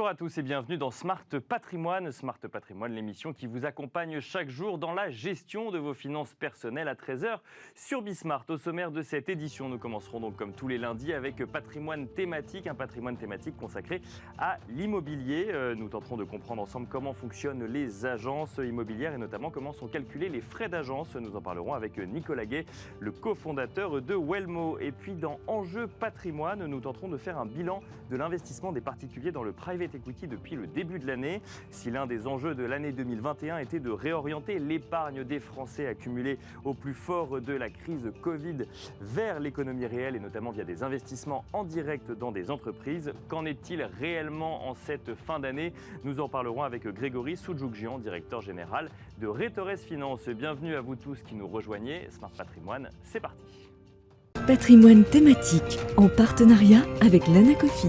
Bonjour à tous et bienvenue dans Smart Patrimoine. Smart Patrimoine, l'émission qui vous accompagne chaque jour dans la gestion de vos finances personnelles à 13 h sur Bismart. Au sommaire de cette édition, nous commencerons donc comme tous les lundis avec patrimoine thématique, un patrimoine thématique consacré à l'immobilier. Nous tenterons de comprendre ensemble comment fonctionnent les agences immobilières et notamment comment sont calculés les frais d'agence. Nous en parlerons avec Nicolas Gay, le cofondateur de Wellmo. Et puis dans Enjeux Patrimoine, nous tenterons de faire un bilan de l'investissement des particuliers dans le private equity depuis le début de l'année. Si l'un des enjeux de l'année 2021 était de réorienter l'épargne des Français accumulée au plus fort de la crise Covid vers l'économie réelle et notamment via des investissements en direct dans des entreprises, qu'en est-il réellement en cette fin d'année? Nous en parlerons avec Grégory Soudjoukjian, directeur général de Rétorès Finance. Bienvenue à vous tous qui nous rejoignez. Smart Patrimoine, c'est parti. Patrimoine thématique en partenariat avec l'Anacofi.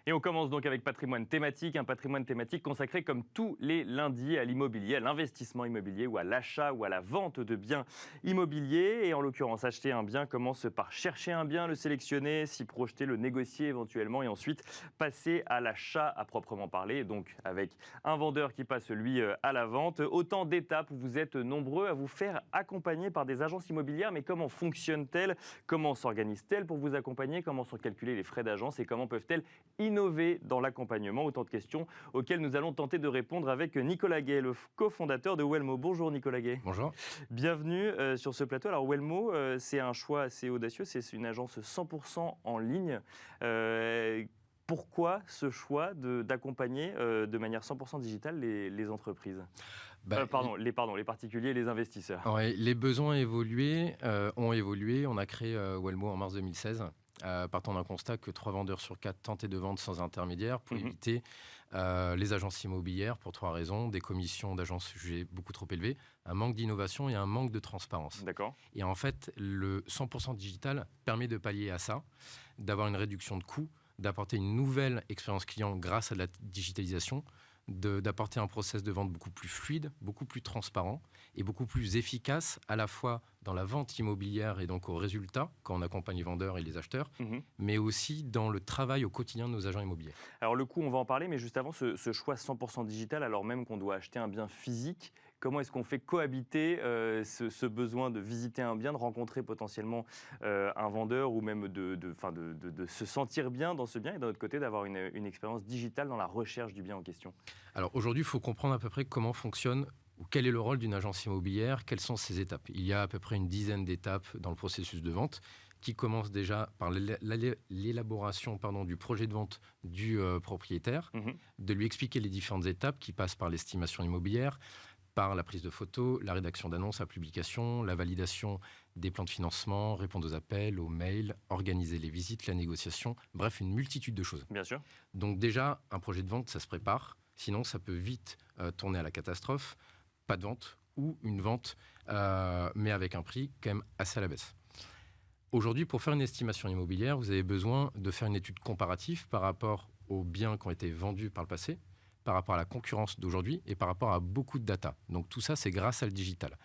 Et on commence donc avec patrimoine thématique, un patrimoine thématique consacré comme tous les lundis à l'immobilier, à l'investissement immobilier ou à l'achat ou à la vente de biens immobiliers. Et en l'occurrence, acheter un bien commence par chercher un bien, le sélectionner, s'y projeter, le négocier éventuellement et ensuite passer à l'achat à proprement parler, donc avec un vendeur qui passe lui à la vente. Autant d'étapes où vous êtes nombreux à vous faire accompagner par des agences immobilières. Mais comment fonctionnent-elles? Comment s'organisent-elles pour vous accompagner? Comment sont calculés les frais d'agence et comment peuvent-elles innover dans l'accompagnement? Autant de questions auxquelles nous allons tenter de répondre avec Nicolas Gay, le cofondateur de Wellmo. Bonjour Nicolas Gay. Bonjour. Bienvenue sur ce plateau. Alors Wellmo, c'est un choix assez audacieux, c'est une agence 100% en ligne. Pourquoi ce choix d'accompagner de manière 100% digitale les entreprises? Les particuliers et les investisseurs. Ouais, les besoins ont évolué. On a créé Wellmo en mars 2016. Partant d'un constat que 3 vendeurs sur 4 tentaient de vendre sans intermédiaire pour éviter les agences immobilières pour 3 raisons: des commissions d'agences jugées beaucoup trop élevées, un manque d'innovation et un manque de transparence. D'accord. Et en fait, le 100% digital permet de pallier à ça, d'avoir une réduction de coûts, d'apporter une nouvelle expérience client grâce à la digitalisation, d'apporter un process de vente beaucoup plus fluide, beaucoup plus transparent et beaucoup plus efficace à la fois dans la vente immobilière et donc au résultat quand on accompagne les vendeurs et les acheteurs, mais aussi dans le travail au quotidien de nos agents immobiliers. Alors le coût, on va en parler, mais juste avant, ce choix 100% digital, alors même qu'on doit acheter un bien physique, comment est-ce qu'on fait cohabiter ce besoin de visiter un bien, de rencontrer potentiellement un vendeur ou même de se sentir bien dans ce bien et d'un autre côté d'avoir une expérience digitale dans la recherche du bien en question? Alors aujourd'hui, il faut comprendre à peu près comment fonctionne ou quel est le rôle d'une agence immobilière, quelles sont ses étapes. Il y a à peu près une dizaine d'étapes dans le processus de vente qui commence déjà par l'élaboration du projet de vente du propriétaire, de lui expliquer les différentes étapes qui passent par l'estimation immobilière, par la prise de photos, la rédaction d'annonces, la publication, la validation des plans de financement, répondre aux appels, aux mails, organiser les visites, la négociation, bref, une multitude de choses. Bien sûr. Donc déjà, un projet de vente, ça se prépare, sinon ça peut vite tourner à la catastrophe, pas de vente ou une vente, mais avec un prix quand même assez à la baisse. Aujourd'hui, pour faire une estimation immobilière, vous avez besoin de faire une étude comparative par rapport aux biens qui ont été vendus par le passé, par rapport à la concurrence d'aujourd'hui et par rapport à beaucoup de data. Donc tout ça, c'est grâce à le digital.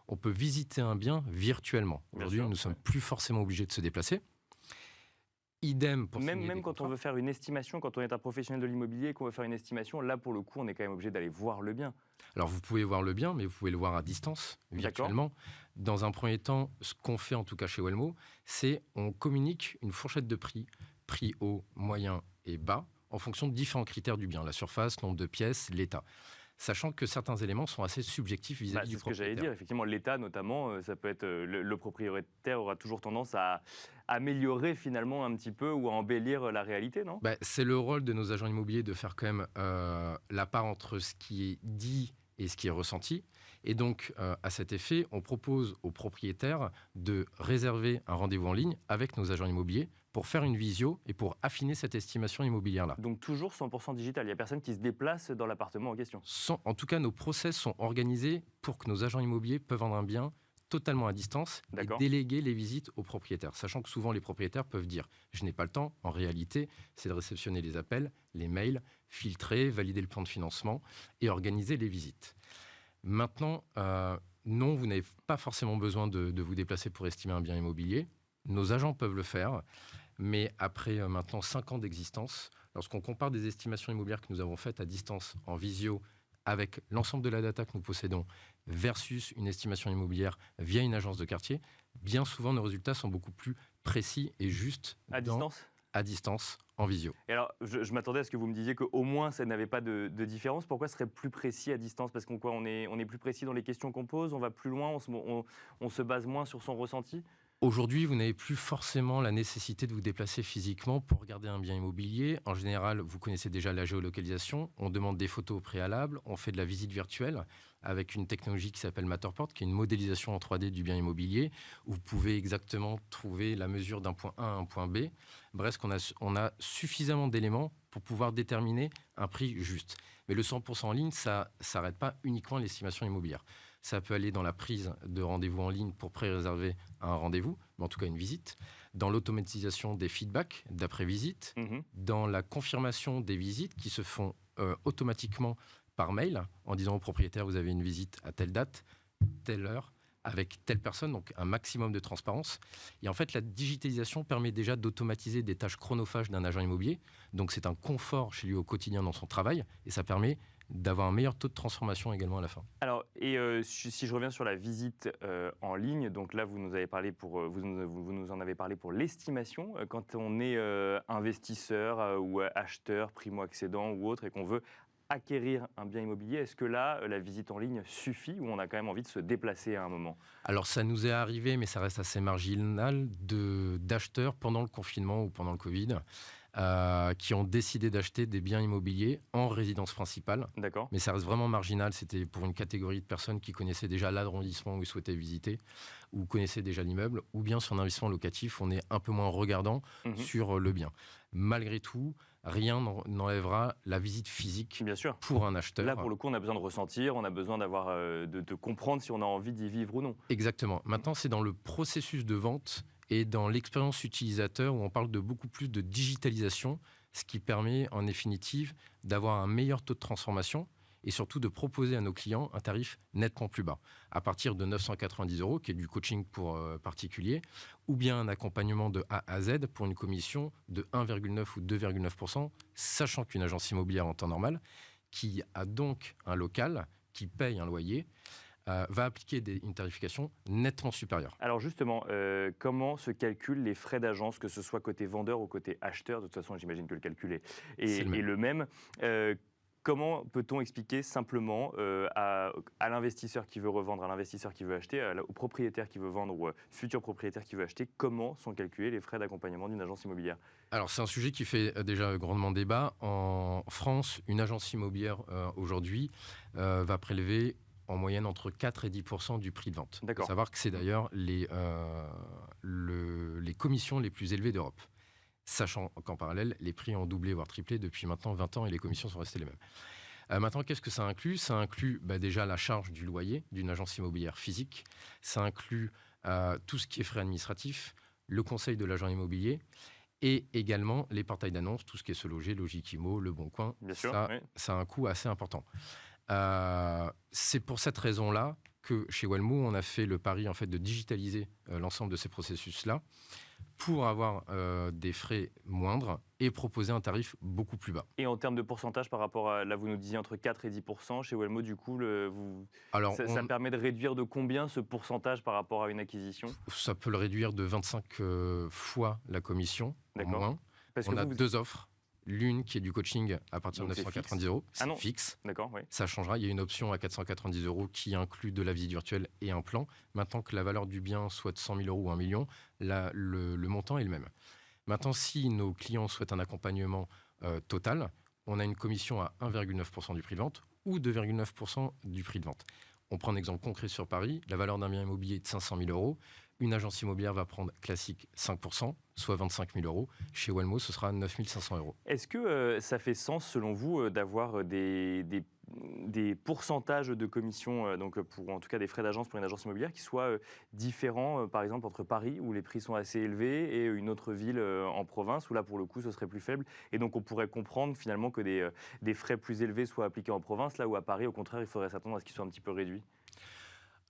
On peut visiter un bien virtuellement. Aujourd'hui, nous ne sommes plus forcément obligés de se déplacer. Idem pour même quand on veut faire une estimation, quand on est un professionnel de l'immobilier et qu'on veut faire une estimation, là pour le coup, on est quand même obligé d'aller voir le bien. Alors vous pouvez voir le bien, mais vous pouvez le voir à distance, virtuellement. Dans un premier temps, ce qu'on fait en tout cas chez Wellmo, c'est on communique une fourchette de prix haut, moyen et bas, en fonction de différents critères du bien, la surface, nombre de pièces, l'état. Sachant que certains éléments sont assez subjectifs vis-à-vis du propriétaire. C'est ce que j'allais dire, effectivement, l'état notamment, ça peut être le propriétaire aura toujours tendance à améliorer finalement un petit peu ou à embellir la réalité, non? C'est le rôle de nos agents immobiliers de faire quand même la part entre ce qui est dit et ce qui est ressenti. Et donc, à cet effet, on propose aux propriétaires de réserver un rendez-vous en ligne avec nos agents immobiliers pour faire une visio et pour affiner cette estimation immobilière-là. Donc toujours 100% digital, il n'y a personne qui se déplace dans l'appartement en question? En tout cas, nos process sont organisés pour que nos agents immobiliers peuvent vendre un bien totalement à distance et déléguer les visites aux propriétaires. Sachant que souvent, les propriétaires peuvent dire « je n'ai pas le temps ». En réalité, c'est de réceptionner les appels, les mails, filtrer, valider le plan de financement et organiser les visites. Maintenant, non, vous n'avez pas forcément besoin de vous déplacer pour estimer un bien immobilier. Nos agents peuvent le faire, mais après maintenant 5 ans d'existence, lorsqu'on compare des estimations immobilières que nous avons faites à distance, en visio, avec l'ensemble de la data que nous possédons, versus une estimation immobilière via une agence de quartier, bien souvent nos résultats sont beaucoup plus précis et justes à distance, en visio. Et alors, je m'attendais à ce que vous me disiez qu'au moins ça n'avait pas de différence. Pourquoi ce serait plus précis à distance? Parce qu'on est plus précis dans les questions qu'on pose, on va plus loin, on se base moins sur son ressenti? Aujourd'hui, vous n'avez plus forcément la nécessité de vous déplacer physiquement pour regarder un bien immobilier. En général, vous connaissez déjà la géolocalisation. On demande des photos au préalable. On fait de la visite virtuelle avec une technologie qui s'appelle Matterport, qui est une modélisation en 3D du bien immobilier, où vous pouvez exactement trouver la mesure d'un point A à un point B. Bref, on a suffisamment d'éléments pour pouvoir déterminer un prix juste. Mais le 100% en ligne, ça ne s'arrête pas uniquement à l'estimation immobilière. Ça peut aller dans la prise de rendez-vous en ligne pour pré-réserver un rendez-vous, mais en tout cas une visite, dans l'automatisation des feedbacks d'après-visite, dans la confirmation des visites qui se font automatiquement par mail en disant au propriétaire vous avez une visite à telle date, telle heure, avec telle personne, donc un maximum de transparence. Et en fait, la digitalisation permet déjà d'automatiser des tâches chronophages d'un agent immobilier. Donc c'est un confort chez lui au quotidien dans son travail et ça permet d'avoir un meilleur taux de transformation également à la fin. Alors, si je reviens sur la visite en ligne, donc là, vous nous en avez parlé pour l'estimation. Quand on est investisseur ou acheteur, primo-accédant ou autre, et qu'on veut acquérir un bien immobilier, est-ce que là, la visite en ligne suffit ou on a quand même envie de se déplacer à un moment? Alors, ça nous est arrivé, mais ça reste assez marginal, d'acheteurs pendant le confinement ou pendant le Covid, qui ont décidé d'acheter des biens immobiliers en résidence principale. D'accord. Mais ça reste vraiment marginal. C'était pour une catégorie de personnes qui connaissaient déjà l'arrondissement où ils souhaitaient visiter, ou connaissaient déjà l'immeuble, ou bien sur un investissement locatif, on est un peu moins regardant sur le bien. Malgré tout, rien n'enlèvera la visite physique Bien sûr. pour un acheteur. Là, pour le coup, on a besoin de ressentir, on a besoin de comprendre si on a envie d'y vivre ou non. Exactement. Maintenant, c'est dans le processus de vente et dans l'expérience utilisateur où on parle de beaucoup plus de digitalisation, ce qui permet en définitive d'avoir un meilleur taux de transformation et surtout de proposer à nos clients un tarif nettement plus bas, à partir de 990 €, qui est du coaching pour particuliers, ou bien un accompagnement de A à Z pour une commission de 1,9 ou 2,9%, sachant qu'une agence immobilière en temps normal, qui a donc un local, qui paye un loyer, va appliquer une tarification nettement supérieure. Alors justement, comment se calculent les frais d'agence, que ce soit côté vendeur ou côté acheteur? De toute façon, j'imagine que le calcul est le même. Comment peut-on expliquer simplement à l'investisseur qui veut revendre, à l'investisseur qui veut acheter, au propriétaire qui veut vendre ou futur propriétaire qui veut acheter, comment sont calculés les frais d'accompagnement d'une agence immobilière? Alors, c'est un sujet qui fait déjà grandement débat. En France, une agence immobilière aujourd'hui va prélever en moyenne entre 4 et 10% du prix de vente. Il faut savoir que c'est d'ailleurs les commissions les plus élevées d'Europe. Sachant qu'en parallèle, les prix ont doublé, voire triplé depuis maintenant 20 ans et les commissions sont restées les mêmes. Maintenant, qu'est-ce que ça inclut? Ça inclut déjà la charge du loyer d'une agence immobilière physique. Ça inclut tout ce qui est frais administratifs, le conseil de l'agent immobilier et également les portails d'annonces, tout ce qui est Se Loger, Logikimo, Le Bon Coin. Bien sûr, oui. Ça a un coût assez important. C'est pour cette raison-là que chez Walmo, on a fait le pari en fait, de digitaliser l'ensemble de ces processus-là pour avoir des frais moindres et proposer un tarif beaucoup plus bas. Et en termes de pourcentage par rapport à, là vous nous disiez entre 4 et 10%, chez Walmo du coup, ça permet de réduire de combien ce pourcentage par rapport à une acquisition? Ça peut le réduire de 25 fois la commission, en moins. On a deux offres. L'une qui est du coaching à partir de 990 €, c'est fixe. D'accord, oui. Ça changera. Il y a une option à 490 € qui inclut de la visite virtuelle et un plan. Maintenant que la valeur du bien soit de 100 000 € ou 1 million, le montant est le même. Maintenant, si nos clients souhaitent un accompagnement total, on a une commission à 1,9% du prix de vente ou 2,9% du prix de vente. On prend un exemple concret sur Paris. La valeur d'un bien immobilier est de 500 000 €. Une agence immobilière va prendre classique 5%, soit 25 000 €. Chez Walmo, ce sera 9 500 €. Est-ce que ça fait sens, selon vous, d'avoir des pourcentages de commissions, donc pour en tout cas des frais d'agence pour une agence immobilière, qui soient différents, par exemple, entre Paris, où les prix sont assez élevés, et une autre ville en province, où là, pour le coup, ce serait plus faible? Et donc, on pourrait comprendre finalement que des frais plus élevés soient appliqués en province, là où à Paris, au contraire, il faudrait s'attendre à ce qu'ils soient un petit peu réduits.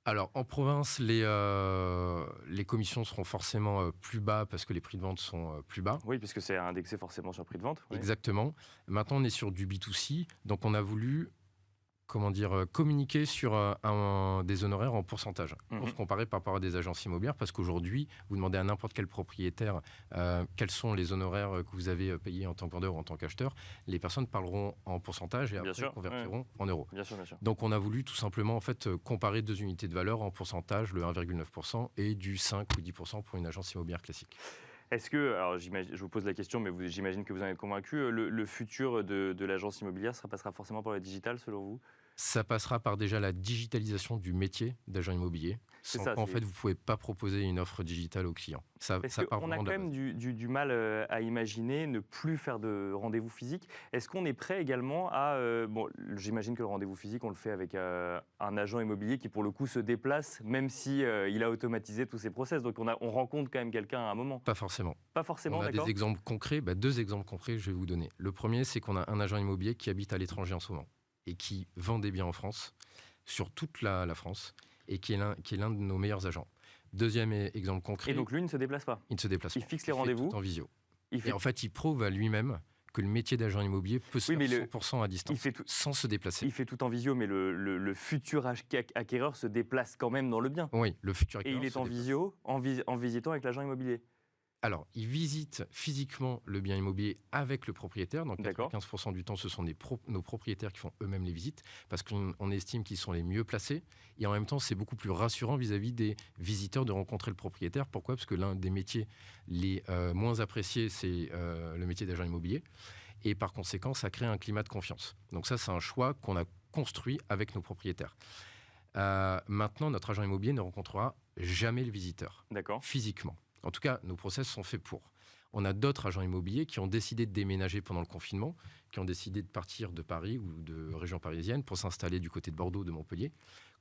Alors, en province, les commissions seront forcément plus bas parce que les prix de vente sont plus bas. Oui, puisque c'est indexé forcément sur le prix de vente. Oui. Exactement. Maintenant, on est sur du B2C, donc on a voulu communiquer sur des honoraires en pourcentage pour se comparer par rapport à des agences immobilières, parce qu'aujourd'hui, vous demandez à n'importe quel propriétaire quels sont les honoraires que vous avez payés en tant que vendeur ou en tant qu'acheteur. Les personnes parleront en pourcentage et après convertiront en euros. Bien sûr, bien sûr. Donc on a voulu tout simplement comparer deux unités de valeur en pourcentage, le 1,9% et du 5 ou 10% pour une agence immobilière classique. Est-ce que, alors je vous pose la question, mais j'imagine que vous en êtes convaincu, le futur de l'agence immobilière, ça passera forcément par le digital selon vous? Ça passera par déjà la digitalisation du métier d'agent immobilier. Sans quoi, en fait, vous ne pouvez pas proposer une offre digitale aux clients. On a quand même du mal à imaginer ne plus faire de rendez-vous physique. Est-ce qu'on est prêt également à... j'imagine que le rendez-vous physique, on le fait avec un agent immobilier qui, pour le coup, se déplace, même si il a automatisé tous ses process. Donc, on rencontre quand même quelqu'un à un moment. Pas forcément. Pas forcément, on a d'accord. des exemples concrets. Deux exemples concrets, je vais vous donner. Le premier, c'est qu'on a un agent immobilier qui habite à l'étranger en ce moment et qui vend des biens en France, sur toute la France, et qui est l'un de nos meilleurs agents. Deuxième exemple concret. Et donc lui, il ne se déplace pas? Il ne se déplace pas. Il fixe les rendez-vous en visio. Et en fait, il prouve à lui-même que le métier d'agent immobilier peut se faire 100% à distance, sans se déplacer. Il fait tout en visio, mais le futur acquéreur se déplace quand même dans le bien. Oui, le futur acquéreur. Et il est en visio, en visitant avec l'agent immobilier. Alors, il visite physiquement le bien immobilier avec le propriétaire. Donc, 95% du temps, ce sont nos propriétaires qui font eux-mêmes les visites parce qu'on estime qu'ils sont les mieux placés. Et en même temps, c'est beaucoup plus rassurant vis-à-vis des visiteurs de rencontrer le propriétaire. Pourquoi ? Parce que l'un des métiers les moins appréciés, c'est le métier d'agent immobilier. Et par conséquent, ça crée un climat de confiance. Donc ça, c'est un choix qu'on a construit avec nos propriétaires. Maintenant, notre agent immobilier ne rencontrera jamais le visiteur physiquement. En tout cas, nos process sont faits pour. On a d'autres agents immobiliers qui ont décidé de déménager pendant le confinement, qui ont décidé de partir de Paris ou de région parisienne pour s'installer du côté de Bordeaux, de Montpellier,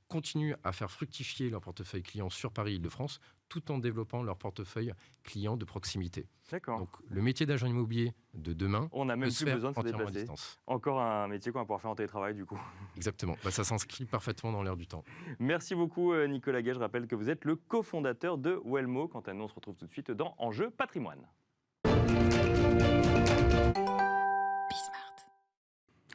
continuent à faire fructifier leur portefeuille client sur Paris-Île-de-France, tout en développant leur portefeuille client de proximité. D'accord. Donc, le métier d'agent immobilier de demain, on n'a même plus besoin de se déplacer. À distance. Encore un métier qu'on va pouvoir faire en télétravail, du coup. Exactement. Ça s'inscrit parfaitement dans l'air du temps. Merci beaucoup, Nicolas Gay. Je rappelle que vous êtes le cofondateur de Wellmo. Quant à nous, on se retrouve tout de suite dans Enjeu Patrimoine.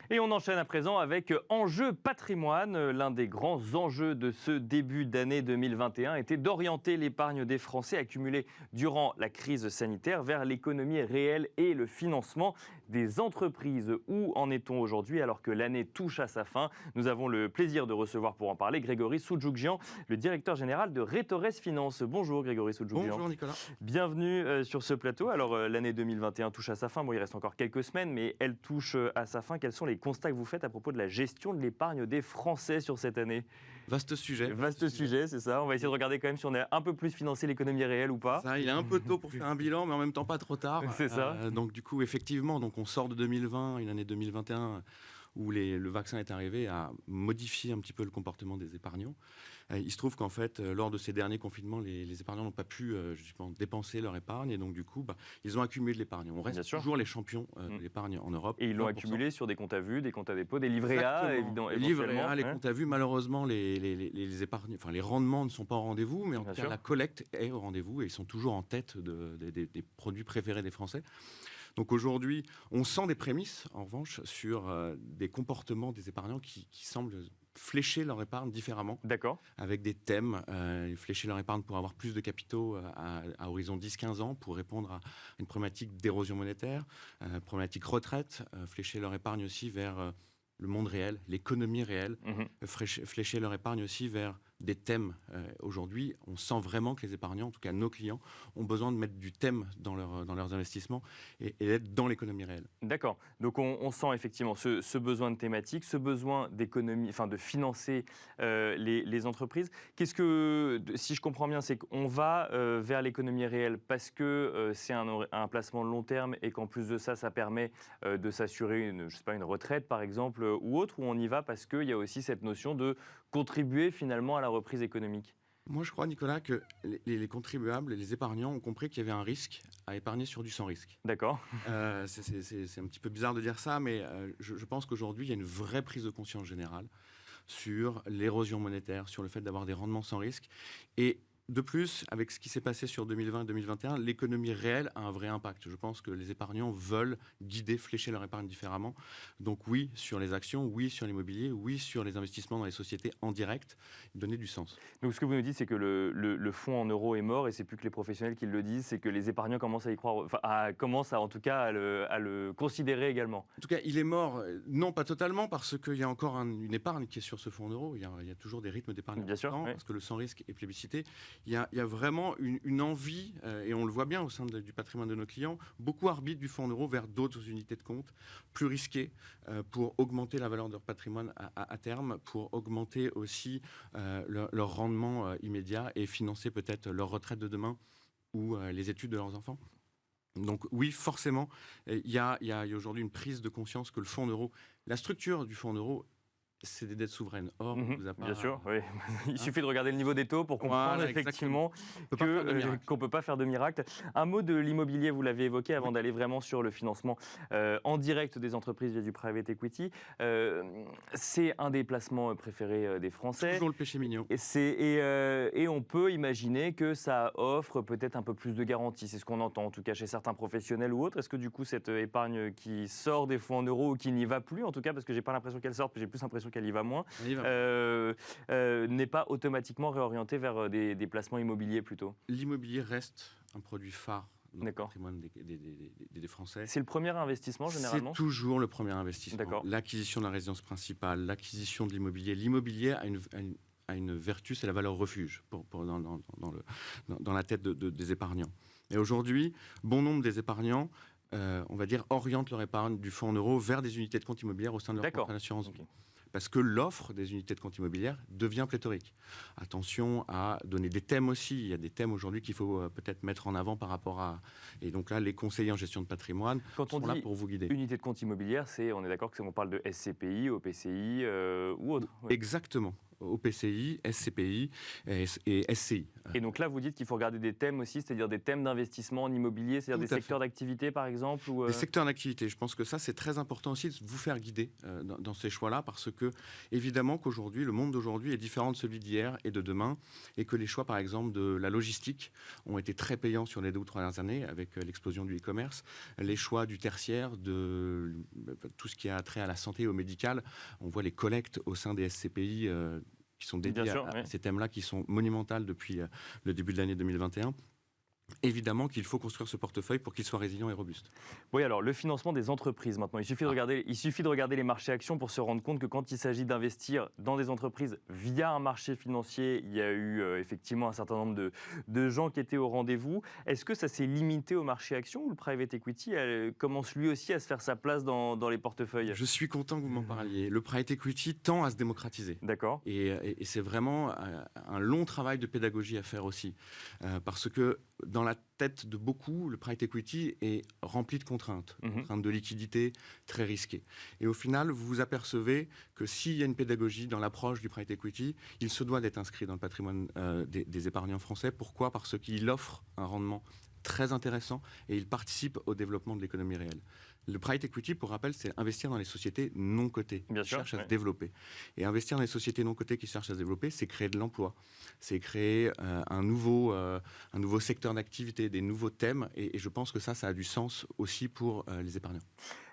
Et on enchaîne à présent avec Enjeu Patrimoine. L'un des grands enjeux de ce début d'année 2021 était d'orienter l'épargne des Français accumulée durant la crise sanitaire vers l'économie réelle et le financement des entreprises. Où en est-on aujourd'hui alors que l'année touche à sa fin? Nous avons le plaisir de recevoir pour en parler Grégory Soudjougjian, le directeur général de Rétorès Finance. Bonjour Grégory Soudjougjian. Bonjour Nicolas. Bienvenue sur ce plateau. Alors l'année 2021 touche à sa fin. Bon, il reste encore quelques semaines, mais elle touche à sa fin. Quels sont les constats que vous faites à propos de la gestion de l'épargne des Français sur cette année? Vaste sujet. Vaste sujet, c'est ça. On va essayer de regarder quand même si on a un peu plus financé l'économie réelle ou pas. Ça, il est un peu tôt pour faire un bilan, mais en même temps pas trop tard. C'est ça. Donc du coup, effectivement, on sort de 2020, une année 2021 où le vaccin est arrivé à modifier un petit peu le comportement des épargnants. Il se trouve qu'en fait, lors de ces derniers confinements, les épargnants n'ont pas pu justement dépenser leur épargne et donc du coup, ils ont accumulé de l'épargne. On reste toujours les champions de l'épargne en Europe. Et ils l'ont accumulé sur des comptes à vue, des comptes à dépôt, des livrets A, évidemment. Les livrets A, les comptes à vue, malheureusement, les épargnants, enfin les rendements ne sont pas au rendez-vous, mais en tout cas, la collecte est au rendez-vous et ils sont toujours en tête des produits préférés des Français. Donc aujourd'hui, on sent des prémices, en revanche, sur des comportements des épargnants qui semblent flécher leur épargne différemment. D'accord. Avec des thèmes, flécher leur épargne pour avoir plus de capitaux à horizon 10-15 ans, pour répondre à une problématique d'érosion monétaire, problématique retraite, flécher leur épargne aussi vers le monde réel, l'économie réelle, flécher leur épargne aussi vers des thèmes. Aujourd'hui, on sent vraiment que les épargnants, en tout cas nos clients, ont besoin de mettre du thème dans leurs investissements et d'être dans l'économie réelle. D'accord. Donc on sent effectivement ce besoin de thématique, ce besoin d'économie, enfin de financer les entreprises. Qu'est-ce que, si je comprends bien, c'est qu'on va vers l'économie réelle parce que c'est un placement de long terme et qu'en plus de ça, ça permet de s'assurer une retraite par exemple ou autre, ou on y va parce qu'il y a aussi cette notion de contribuer finalement à la reprise économique? Moi, je crois, Nicolas, que les contribuables et les épargnants ont compris qu'il y avait un risque à épargner sur du sans risque. D'accord. C'est un petit peu bizarre de dire ça, mais je pense qu'aujourd'hui, il y a une vraie prise de conscience générale sur l'érosion monétaire, sur le fait d'avoir des rendements sans risque. Et de plus, avec ce qui s'est passé sur 2020 et 2021, l'économie réelle a un vrai impact. Je pense que les épargnants veulent guider, flécher leur épargne différemment. Donc oui, sur les actions, oui, sur l'immobilier, oui, sur les investissements dans les sociétés en direct, donner du sens. Donc ce que vous nous dites, c'est que le fonds en euros est mort et c'est plus que les professionnels qui le disent, c'est que les épargnants commencent à y croire, enfin, commencent en tout cas à le considérer également. En tout cas, il est mort, non pas totalement, parce qu'il y a encore une épargne qui est sur ce fonds en euros. Il y a toujours des rythmes d'épargne Bien sûr, oui. parce que le sans risque est plébiscité. Il y a vraiment une envie, et on le voit bien au sein du patrimoine de nos clients, beaucoup arbitrent du fonds en euros vers d'autres unités de compte, plus risquées, pour augmenter la valeur de leur patrimoine à terme, pour augmenter aussi leur rendement immédiat et financer peut-être leur retraite de demain ou les études de leurs enfants. Donc oui, forcément, il y a aujourd'hui une prise de conscience que le fonds en euros, la structure du fonds en euros, c'est des dettes souveraines. Or, bien sûr, oui. Il suffit de regarder le niveau des taux pour comprendre Voilà, effectivement qu'on ne peut pas faire de miracle. Un mot de l'immobilier, vous l'avez évoqué avant d'aller vraiment sur le financement en direct des entreprises via du private equity. C'est un des placements préférés des Français. Toujours le péché mignon. Et on peut imaginer que ça offre peut-être un peu plus de garanties. C'est ce qu'on entend en tout cas chez certains professionnels ou autres. Est-ce que du coup cette épargne qui sort des fonds en euros ou qui n'y va plus, en tout cas parce que j'ai pas l'impression qu'elle sorte, j'ai plus l'impression qu'elle y va moins, n'est pas automatiquement réorientée vers des placements immobiliers plutôt? L'immobilier reste un produit phare dans le patrimoine des Français. C'est le premier investissement généralement? C'est toujours le premier investissement. D'accord. L'acquisition de la résidence principale, l'acquisition de l'immobilier. L'immobilier a une vertu, c'est la valeur refuge dans la tête des épargnants. Et aujourd'hui, bon nombre des épargnants, on va dire, orientent leur épargne du fonds en euros vers des unités de compte immobilières au sein de leur contrat d'assurance vie. Parce que l'offre des unités de compte immobilières devient pléthorique. Attention à donner des thèmes aussi. Il y a des thèmes aujourd'hui qu'il faut peut-être mettre en avant par rapport à... Et donc là, les conseillers en gestion de patrimoine sont là pour vous guider. Unité de compte immobilière, on est d'accord que on parle de SCPI, OPCI ou autre. Oui. Exactement. OPCI, SCPI et SCI. Et donc là, vous dites qu'il faut regarder des thèmes aussi, c'est-à-dire des thèmes d'investissement en immobilier, c'est-à-dire des secteurs d'activité par exemple ou Des secteurs d'activité. Je pense que ça, c'est très important aussi de vous faire guider dans ces choix-là parce que, évidemment, qu'aujourd'hui, le monde d'aujourd'hui est différent de celui d'hier et de demain et que les choix, par exemple, de la logistique ont été très payants sur les 2 ou 3 dernières années avec l'explosion du e-commerce. Les choix du tertiaire, de tout ce qui a trait à la santé et au médical. On voit les collectes au sein des SCPI qui sont dédiés à ces thèmes-là, qui sont monumentales depuis le début de l'année 2021. Évidemment qu'il faut construire ce portefeuille pour qu'il soit résilient et robuste. Oui, alors le financement des entreprises maintenant. Il suffit de regarder les marchés actions pour se rendre compte que quand il s'agit d'investir dans des entreprises via un marché financier, il y a eu effectivement un certain nombre de gens qui étaient au rendez-vous. Est-ce que ça s'est limité au marché actions ou le private equity commence lui aussi à se faire sa place dans les portefeuilles? Je suis content que vous m'en parliez. Le private equity tend à se démocratiser. D'accord. Et c'est vraiment un long travail de pédagogie à faire aussi. Parce que dans la tête de beaucoup, le private equity est rempli de contraintes, contraintes de liquidité très risquées. Et au final, vous vous apercevez que s'il y a une pédagogie dans l'approche du private equity, il se doit d'être inscrit dans le patrimoine des épargnants français. Pourquoi? Parce qu'il offre un rendement très intéressant et il participe au développement de l'économie réelle. Le private equity, pour rappel, c'est investir dans les sociétés non cotées qui cherchent à se développer. Et investir dans les sociétés non cotées qui cherchent à se développer, c'est créer de l'emploi. C'est créer un nouveau secteur d'activité, des nouveaux thèmes. Et je pense que ça a du sens aussi pour les épargnants.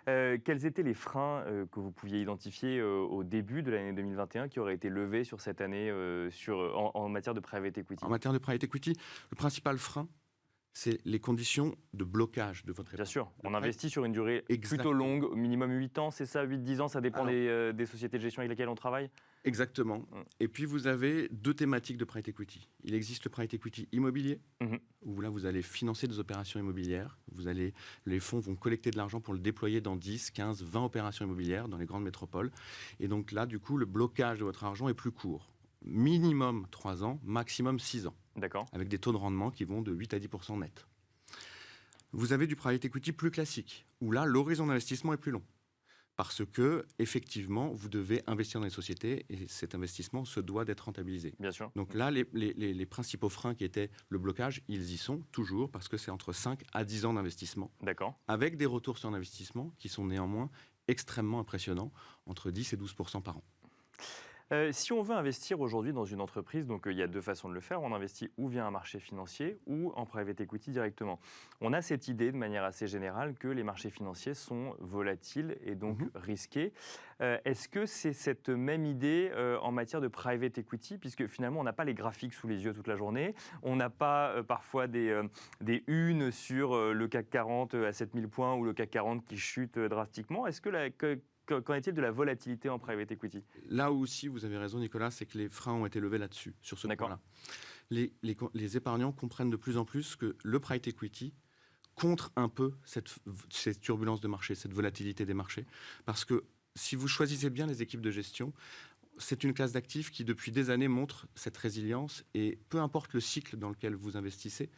Quels étaient les freins que vous pouviez identifier au début de l'année 2021 qui auraient été levés sur cette année en matière de private equity? En matière de private equity, le principal frein, c'est les conditions de blocage de votre épargne. Bien sûr, on investit sur une durée plutôt longue, au minimum 8 ans, c'est ça, 8-10 ans, ça dépend des sociétés de gestion avec lesquelles on travaille? Exactement. Et puis vous avez 2 thématiques de private equity. Il existe le private equity immobilier, où là vous allez financer des opérations immobilières. Les fonds vont collecter de l'argent pour le déployer dans 10, 15, 20 opérations immobilières dans les grandes métropoles. Et donc là, du coup, le blocage de votre argent est plus court. Minimum 3 ans, maximum 6 ans. D'accord. Avec des taux de rendement qui vont de 8 à 10% net. Vous avez du private equity plus classique, où là, l'horizon d'investissement est plus long. Parce que, effectivement, vous devez investir dans les sociétés et cet investissement se doit d'être rentabilisé. Bien sûr. Donc là, les principaux freins qui étaient le blocage, ils y sont toujours parce que c'est entre 5 à 10 ans d'investissement. D'accord. Avec des retours sur investissement qui sont néanmoins extrêmement impressionnants, entre 10 et 12% par an. Si on veut investir aujourd'hui dans une entreprise, donc il y a deux façons de le faire. On investit ou via un marché financier ou en private equity directement. On a cette idée de manière assez générale que les marchés financiers sont volatiles et donc risqués. Est-ce que c'est cette même idée en matière de private equity, puisque finalement on n'a pas les graphiques sous les yeux toute la journée, on n'a pas parfois des unes sur le CAC 40 à 7000 points ou le CAC 40 qui chute drastiquement. Est-ce que qu'en est-il de la volatilité en private equity? Là aussi, vous avez raison, Nicolas, c'est que les freins ont été levés là-dessus, sur ce D'accord. point-là. Les épargnants comprennent de plus en plus que le private equity contre un peu cette turbulence de marché, cette volatilité des marchés. Parce que si vous choisissez bien les équipes de gestion, c'est une classe d'actifs qui, depuis des années, montre cette résilience. Et peu importe le cycle dans lequel vous investissez,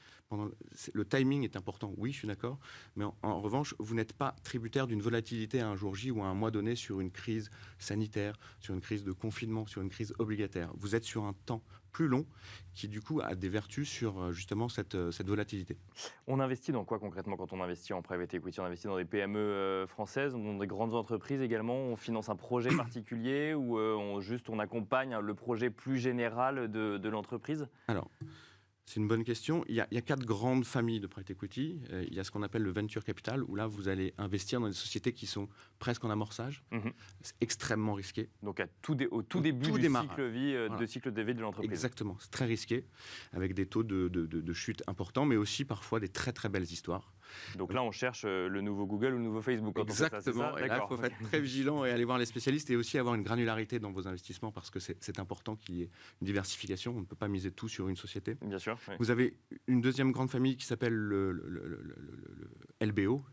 le timing est important, oui, je suis d'accord. Mais en revanche, vous n'êtes pas tributaire d'une volatilité à un jour J ou à un mois donné sur une crise sanitaire, sur une crise de confinement, sur une crise obligataire. Vous êtes sur un temps plus long qui, du coup, a des vertus sur justement cette volatilité. On investit dans quoi concrètement quand on investit en private equity? On investit dans des PME françaises, dans des grandes entreprises également. On finance un projet particulier ou on accompagne le projet plus général de l'entreprise? Alors, c'est une bonne question. Il y a 4 grandes familles de private equity. Il y a ce qu'on appelle le venture capital, où là, vous allez investir dans des sociétés qui sont presque en amorçage. C'est extrêmement risqué. Donc au tout début du démarrage. cycle de vie de l'entreprise. Exactement, c'est très risqué, avec des taux de chute importants, mais aussi parfois des très très belles histoires. Donc là, on cherche le nouveau Google ou le nouveau Facebook. Quand Exactement, on fait ça, et là, il faut être très vigilant et aller voir les spécialistes et aussi avoir une granularité dans vos investissements parce que c'est important qu'il y ait une diversification. On ne peut pas miser tout sur une société. Bien sûr. Oui. Vous avez une deuxième grande famille qui s'appelle le LBO,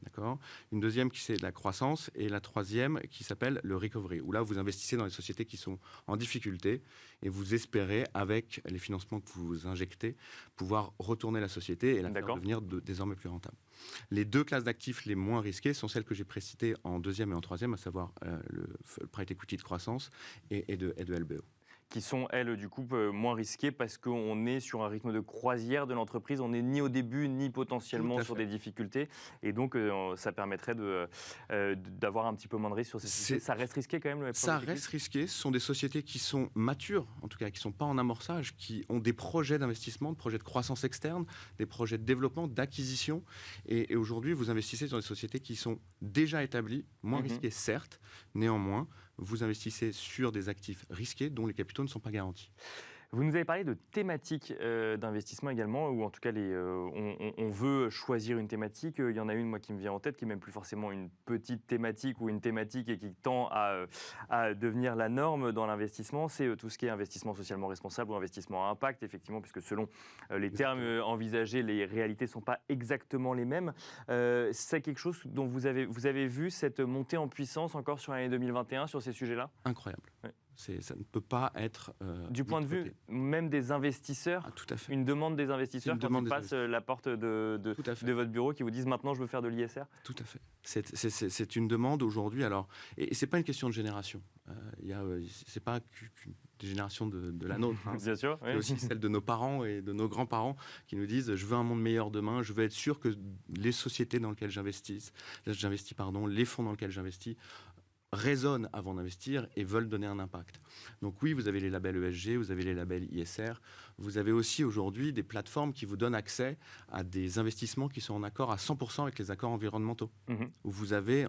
d'accord. Une deuxième qui c'est de la croissance et la troisième qui s'appelle le recovery, où là vous investissez dans les sociétés qui sont en difficulté et vous espérez, avec les financements que vous injectez, pouvoir retourner la société et la faire devenir désormais plus rentable. Les deux classes d'actifs les moins risquées sont celles que j'ai précitées en deuxième et en troisième, à savoir le private equity de croissance et de LBO. Qui sont, elles, du coup, moins risquées parce qu'on est sur un rythme de croisière de l'entreprise. On n'est ni au début, ni potentiellement sur des difficultés. Et donc, ça permettrait d'avoir un petit peu moins de risque sur ces sociétés. Ça reste risqué quand même, Ça reste risqué. Ce sont des sociétés qui sont matures, en tout cas, qui ne sont pas en amorçage, qui ont des projets d'investissement, de projets de croissance externe, des projets de développement, d'acquisition. Et aujourd'hui, vous investissez dans des sociétés qui sont déjà établies, moins risquées, certes. Néanmoins, vous investissez sur des actifs risqués dont les capitaux ne sont pas garantis. Vous nous avez parlé de thématiques d'investissement également, ou en tout cas, on veut choisir une thématique. Il y en a une, moi, qui me vient en tête, qui n'est même plus forcément une petite thématique ou une thématique et qui tend à devenir la norme dans l'investissement. C'est tout ce qui est investissement socialement responsable ou investissement à impact, effectivement, puisque selon les termes envisagés, les réalités ne sont pas exactement les mêmes. C'est quelque chose dont vous avez vu cette montée en puissance encore sur l'année 2021 sur ces sujets-là? Incroyable. Ouais. Ça ne peut pas être... du point de vue même des investisseurs, tout à fait. Une demande des investisseurs quand ils passent la porte de votre bureau qui vous disent maintenant je veux faire de l'ISR? Tout à fait. C'est une demande aujourd'hui. Alors, et ce n'est pas une question de génération. Ce n'est pas des générations de la nôtre. Hein. Bien sûr. C'est aussi celle de nos parents et de nos grands-parents qui nous disent je veux un monde meilleur demain, je veux être sûr que les sociétés dans lesquelles j'investis, les fonds dans lesquels j'investis, raisonnent avant d'investir et veulent donner un impact. Donc oui, vous avez les labels ESG, vous avez les labels ISR, vous avez aussi aujourd'hui des plateformes qui vous donnent accès à des investissements qui sont en accord à 100% avec les accords environnementaux, où vous avez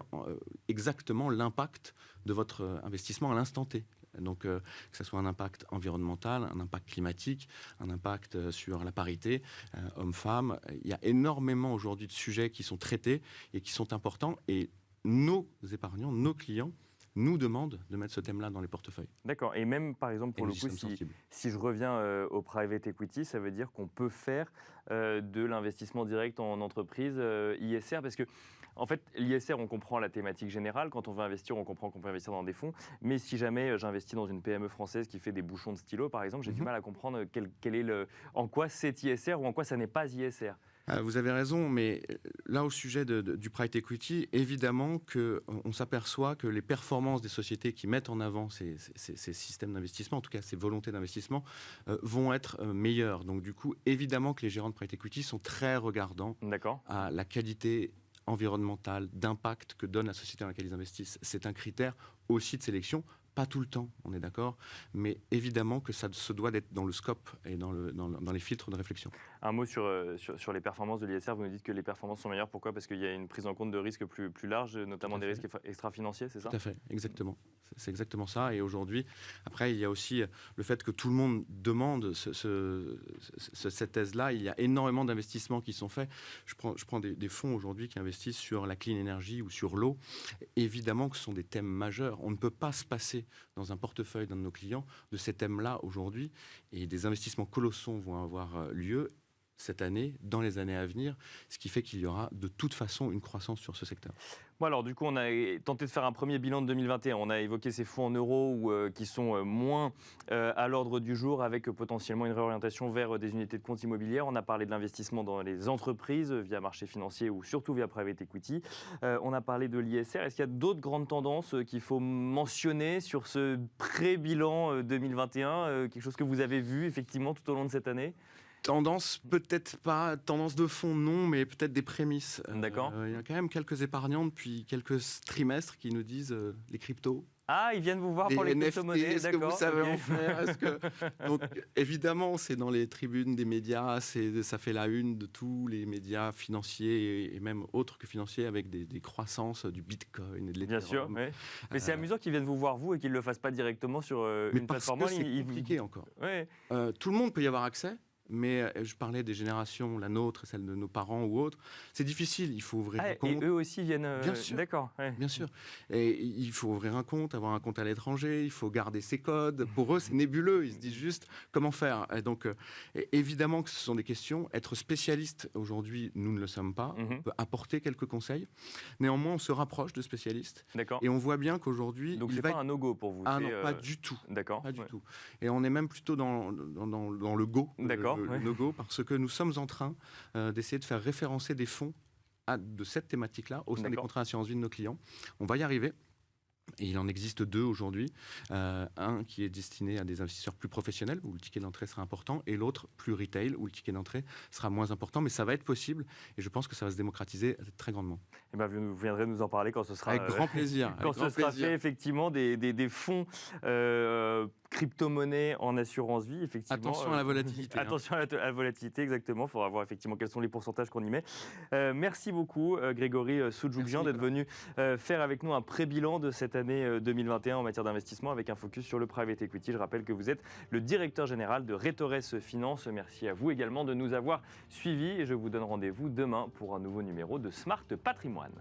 exactement l'impact de votre investissement à l'instant T. Donc que ce soit un impact environnemental, un impact climatique, un impact sur la parité, hommes-femmes. Il y a énormément aujourd'hui de sujets qui sont traités et qui sont importants et nos épargnants, nos clients nous demandent de mettre ce thème-là dans les portefeuilles. D'accord. Et même, par exemple, pour le coup, si je reviens au private equity, ça veut dire qu'on peut faire de l'investissement direct en entreprise ISR, parce que en fait, l'ISR, on comprend la thématique générale. Quand on veut investir, on comprend qu'on peut investir dans des fonds. Mais si jamais j'investis dans une PME française qui fait des bouchons de stylo, par exemple, j'ai du mal à comprendre en quoi c'est ISR ou en quoi ça n'est pas ISR. Vous avez raison, mais là, au sujet du private equity, évidemment qu'on s'aperçoit que les performances des sociétés qui mettent en avant ces systèmes d'investissement, en tout cas ces volontés d'investissement, vont être meilleures. Donc du coup, évidemment que les gérants de private equity sont très regardants à la qualité environnementale, d'impact que donne la société dans laquelle ils investissent. C'est un critère aussi de sélection, pas tout le temps, on est d'accord, mais évidemment que ça se doit d'être dans le scope et dans les filtres de réflexion. Un mot sur les performances de l'ISR. Vous nous dites que les performances sont meilleures. Pourquoi? Parce qu'il y a une prise en compte de risques plus large, notamment des risques extra-financiers, c'est ça? Tout à fait, exactement. C'est exactement ça. Et aujourd'hui, après, il y a aussi le fait que tout le monde demande cette thèse-là. Il y a énormément d'investissements qui sont faits. Je prends des fonds aujourd'hui qui investissent sur la clean energy ou sur l'eau. Évidemment que ce sont des thèmes majeurs. On ne peut pas se passer dans un portefeuille d'un de nos clients de ces thèmes-là aujourd'hui. Et des investissements colossaux vont avoir lieu cette année, dans les années à venir, ce qui fait qu'il y aura de toute façon une croissance sur ce secteur. Bon alors du coup, on a tenté de faire un premier bilan de 2021. On a évoqué ces fonds en euros qui sont moins à l'ordre du jour, avec potentiellement une réorientation vers des unités de compte immobilières. On a parlé de l'investissement dans les entreprises via marché financier ou surtout via private equity. On a parlé de l'ISR. Est-ce qu'il y a d'autres grandes tendances qu'il faut mentionner sur ce pré-bilan 2021 quelque chose que vous avez vu effectivement tout au long de cette année? Tendance, peut-être pas. Tendance de fond, non, mais peut-être des prémices. D'accord. Il y a quand même quelques épargnants depuis quelques trimestres qui nous disent les cryptos. Ah, ils viennent vous voir pour les crypto-monnaies, est-ce que vous savez en faire? Donc, évidemment, c'est dans les tribunes des médias, ça fait la une de tous les médias financiers et même autres que financiers, avec des croissances du Bitcoin et de l'Ethereum. Bien sûr, oui. Mais c'est amusant qu'ils viennent vous voir, vous, et qu'ils ne le fassent pas directement sur une plateforme. C'est compliqué encore. Ouais. Tout le monde peut y avoir accès. Mais je parlais des générations, la nôtre, celle de nos parents ou autres. C'est difficile, il faut ouvrir un compte. Et eux aussi viennent... Bien sûr. D'accord. Ouais. Bien sûr. Et il faut ouvrir un compte, avoir un compte à l'étranger, il faut garder ses codes. Pour eux, c'est nébuleux. Ils se disent juste comment faire. Et donc, évidemment que ce sont des questions. Être spécialiste, aujourd'hui, nous ne le sommes pas. On peut apporter quelques conseils. Néanmoins, on se rapproche de spécialistes. D'accord. Et on voit bien qu'aujourd'hui... Donc, c'est pas un no-go pour vous? Ah non, pas du tout. D'accord. Pas du tout. Et on est même plutôt dans le go. D'accord. Le no-go, parce que nous sommes en train d'essayer de faire référencer des fonds de cette thématique-là au sein des contrats d'assurance vie de nos clients. On va y arriver. Et il en existe deux aujourd'hui. Un qui est destiné à des investisseurs plus professionnels, où le ticket d'entrée sera important, et l'autre plus retail, où le ticket d'entrée sera moins important. Mais ça va être possible, et je pense que ça va se démocratiser très grandement. Eh ben, vous viendrez nous en parler quand ce sera... Avec grand plaisir. Quand ce sera fait, effectivement, des fonds crypto-monnaies en assurance vie, effectivement. Attention à la volatilité. Attention à la volatilité, exactement. Il faudra voir effectivement quels sont les pourcentages qu'on y met. Merci beaucoup, Grégory Soudjougjian, d'être venu faire avec nous un pré-bilan de cette année 2021 en matière d'investissement, avec un focus sur le private equity. Je rappelle que vous êtes le directeur général de Retores Finance. Merci à vous également de nous avoir suivis, et je vous donne rendez-vous demain pour un nouveau numéro de Smart Patrimoine.